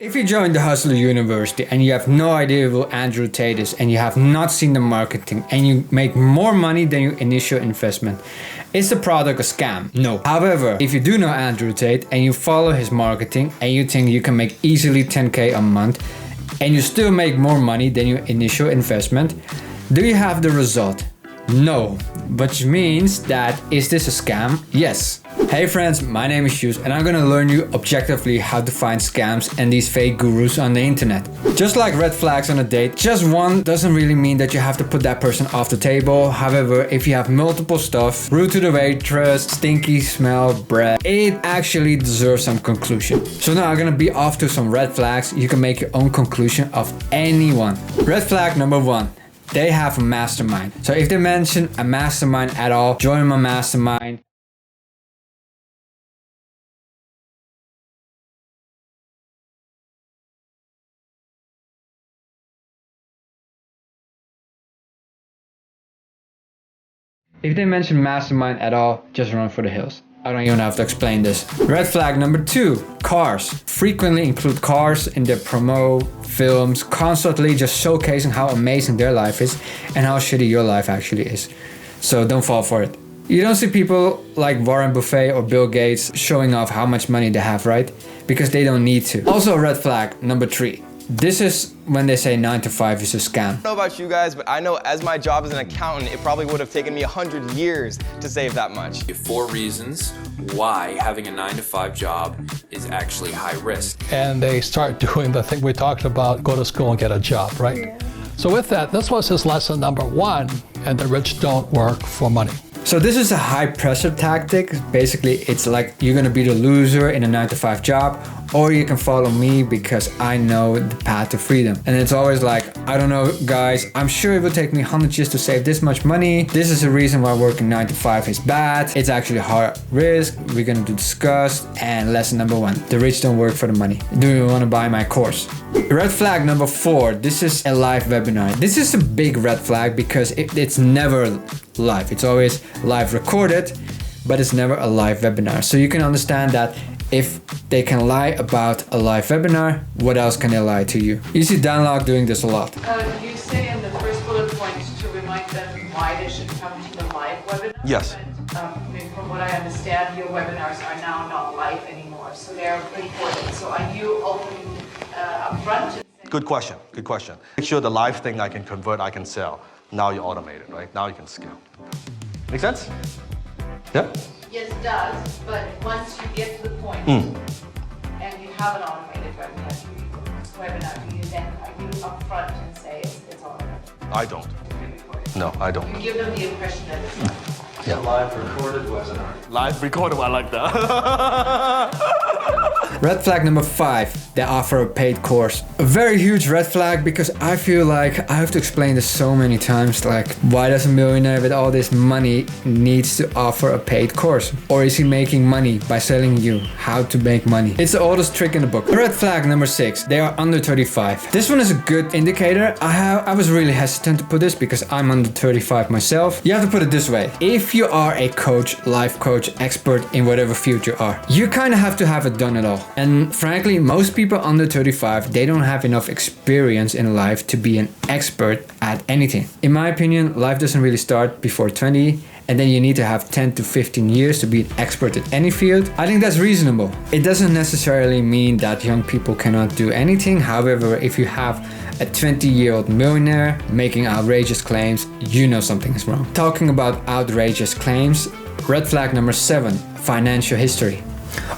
If you join the Hustler University and you have no idea who Andrew Tate is and you have not seen the marketing and you make more money than your initial investment, is the product a scam? No. However, if you do know Andrew Tate and you follow his marketing and you think you can make easily 10K a month and you still make more money than your initial investment, do you have the result? No. Which means that, is this a scam? Yes. Hey friends, my name is Shoes and I'm gonna learn you objectively how to find scams and these fake gurus on the internet. Just like red flags on a date, just one doesn't really mean that you have to put that person off the table. However, if you have multiple stuff, rude to the waitress, stinky smell, breath, it actually deserves some conclusion. So now I'm gonna be off to some red flags. You can make your own conclusion of anyone. Red flag number 1. They have a mastermind. So if they mention a mastermind at all, join my mastermind. If they mention mastermind at all, just run for the hills. I don't even have to explain this. Red flag number 2, cars. Frequently include cars in their promo, films, constantly just showcasing how amazing their life is and how shitty your life actually is. So don't fall for it. You don't see people like Warren Buffett or Bill Gates showing off how much money they have, right? Because they don't need to. Also red flag number 3. This is when they say 9 to 5 is a scam. I don't know about you guys, but I know as my job as an accountant, it probably would have taken me 100 years to save that much. 4 reasons why having a 9 to 5 job is actually high risk. And they start doing the thing we talked about, go to school and get a job, right? Yeah. So with that, this was his lesson number 1, and the rich don't work for money. So this is a high pressure tactic. Basically, it's like you're gonna be the loser in a 9 to 5 job, or you can follow me because I know the path to freedom. And it's always like, I don't know guys, I'm sure it will take me 100 years to save this much money. This is the reason why working 9 to 5 is bad. It's actually hard risk. We're gonna discuss. And lesson number 1, the rich don't work for the money. Do you wanna buy my course? Red flag number 4, this is a live webinar. This is a big red flag because it's never live. It's always live recorded, but it's never a live webinar. So you can understand that if they can lie about a live webinar, what else can they lie to you? You see Danlog doing this a lot. You say in the first bullet point to remind them why they should come to the live webinar. Yes. From what I understand, your webinars are now not live anymore, so they're recorded. So are you opening up front? Good question, good question. Make sure the live thing I can convert, I can sell. Now you automate it, right? Now you can scale. Make sense? Yeah? Yes, it does, but once you get to the point and you have an automated webinar, do you then, are you upfront and say it's automated? I don't. No, I don't. You give them the impression that it's not. Yeah. Live recorded webinar. Live recorded, I like that. Red flag number 5, they offer a paid course. A very huge red flag because I feel like I have to explain this so many times, like why does a millionaire with all this money needs to offer a paid course? Or is he making money by selling you how to make money? It's the oldest trick in the book. Red flag number 6, they are under 35. This one is a good indicator. I was really hesitant to put this because I'm under 35 myself. You have to put it this way. If you are a coach, life coach, expert in whatever field you are, you kind of have to have it done it all. And frankly, most people under 35, they don't have enough experience in life to be an expert at anything. In my opinion, life doesn't really start before 20, and then you need to have 10 to 15 years to be an expert at any field. I think that's reasonable. It doesn't necessarily mean that young people cannot do anything. However, if you have a 20-year-old millionaire making outrageous claims, you know something is wrong. Talking about outrageous claims, red flag number 7, financial history.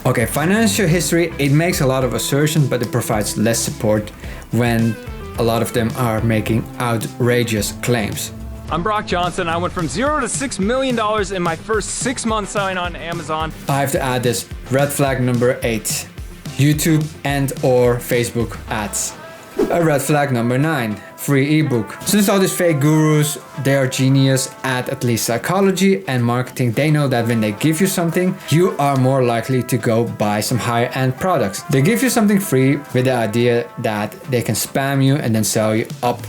Okay, financial history, it makes a lot of assertions, but it provides less support when a lot of them are making outrageous claims. I'm Brock Johnson. I went from $0 to $6 million in my first 6 months selling on Amazon. I have to add this, red flag number 8, YouTube and or Facebook ads. A red flag number 9, free ebook. Since all these fake gurus, they are genius at least psychology and marketing. They know that when they give you something, you are more likely to go buy some higher end products. They give you something free with the idea that they can spam you and then sell you up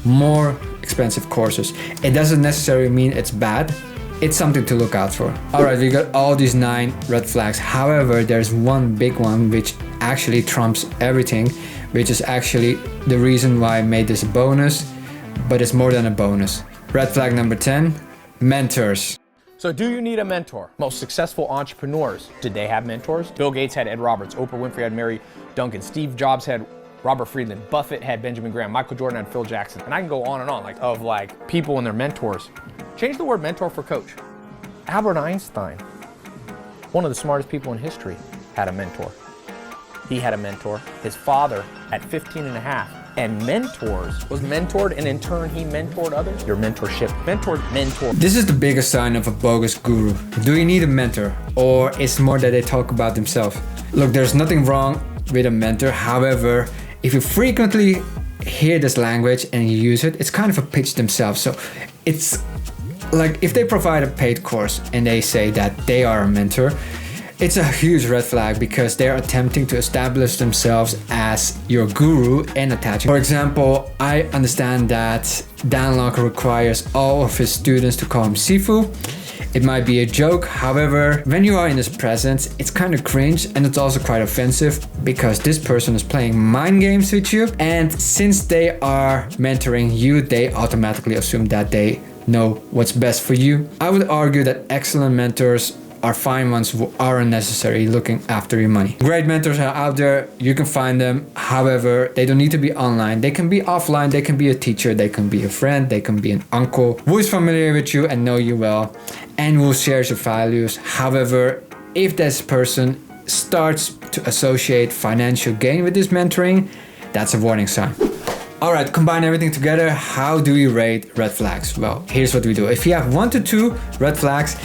more expensive courses. It doesn't necessarily mean it's bad. It's something to look out for. Alright, we got all these 9 red flags. However, there's one big one which actually trumps everything, which is actually the reason why I made this a bonus, but it's more than a bonus. Red flag number 10, mentors. So do you need a mentor? Most successful entrepreneurs, did they have mentors? Bill Gates had Ed Roberts, Oprah Winfrey had Mary Duncan, Steve Jobs had Robert Friedland, Buffett had Benjamin Graham, Michael Jordan had Phil Jackson, and I can go on and on of people and their mentors. Change the word mentor for coach. Albert Einstein, one of the smartest people in history, had a mentor. He had a mentor. His father at 15 and a half, and mentors, was mentored, and in turn he mentored others. Your mentorship, mentor. This is the biggest sign of a bogus guru. Do you need a mentor, or it's more that they talk about themselves? Look, there's nothing wrong with a mentor. However, if you frequently hear this language and you use it, it's kind of a pitch themselves. So it's like if they provide a paid course and they say that they are a mentor, it's a huge red flag because they're attempting to establish themselves as your guru and attaching. For example, I understand that Dan Lok requires all of his students to call him Sifu. It might be a joke, however, when you are in his presence, it's kind of cringe and it's also quite offensive because this person is playing mind games with you, and since they are mentoring you, they automatically assume that they know what's best for you. I would argue that excellent mentors are fine ones who aren't necessarily looking after your money. Great mentors are out there, you can find them. However, they don't need to be online. They can be offline, they can be a teacher, they can be a friend, they can be an uncle who is familiar with you and know you well and will share your values. However, if this person starts to associate financial gain with this mentoring, that's a warning sign. Alright, combine everything together. How do we rate red flags? Well, here's what we do. If you have 1 to 2 red flags,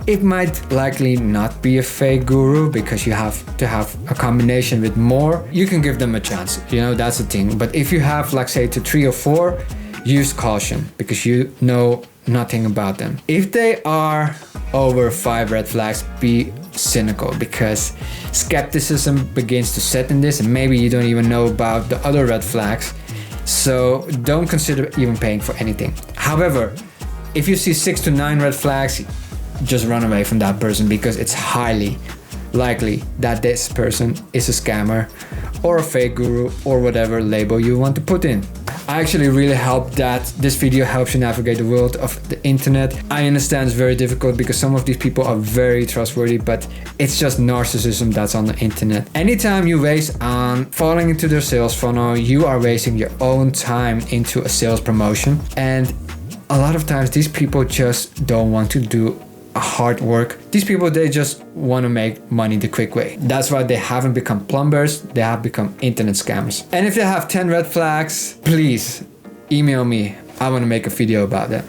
it might likely not be a fake guru because you have to have a combination with more. You can give them a chance, you know, that's the thing. But if you have, like say, to 3 or 4, use caution because you know nothing about them. If they are over 5 red flags, be cynical because skepticism begins to set in this, and maybe you don't even know about the other red flags. So don't consider even paying for anything. However, if you see 6 to 9 red flags, just run away from that person because it's highly likely that this person is a scammer or a fake guru or whatever label you want to put in. I actually really hope that this video helps you navigate the world of the internet. I understand it's very difficult because some of these people are very trustworthy, but it's just narcissism that's on the internet. Anytime you waste on falling into their sales funnel, you are wasting your own time into a sales promotion. And a lot of times these people just don't want to do hard work. These people, they just want to make money the quick way. That's why they haven't become plumbers, they have become internet scammers. And if they have 10 red flags, please email me. I want to make a video about that.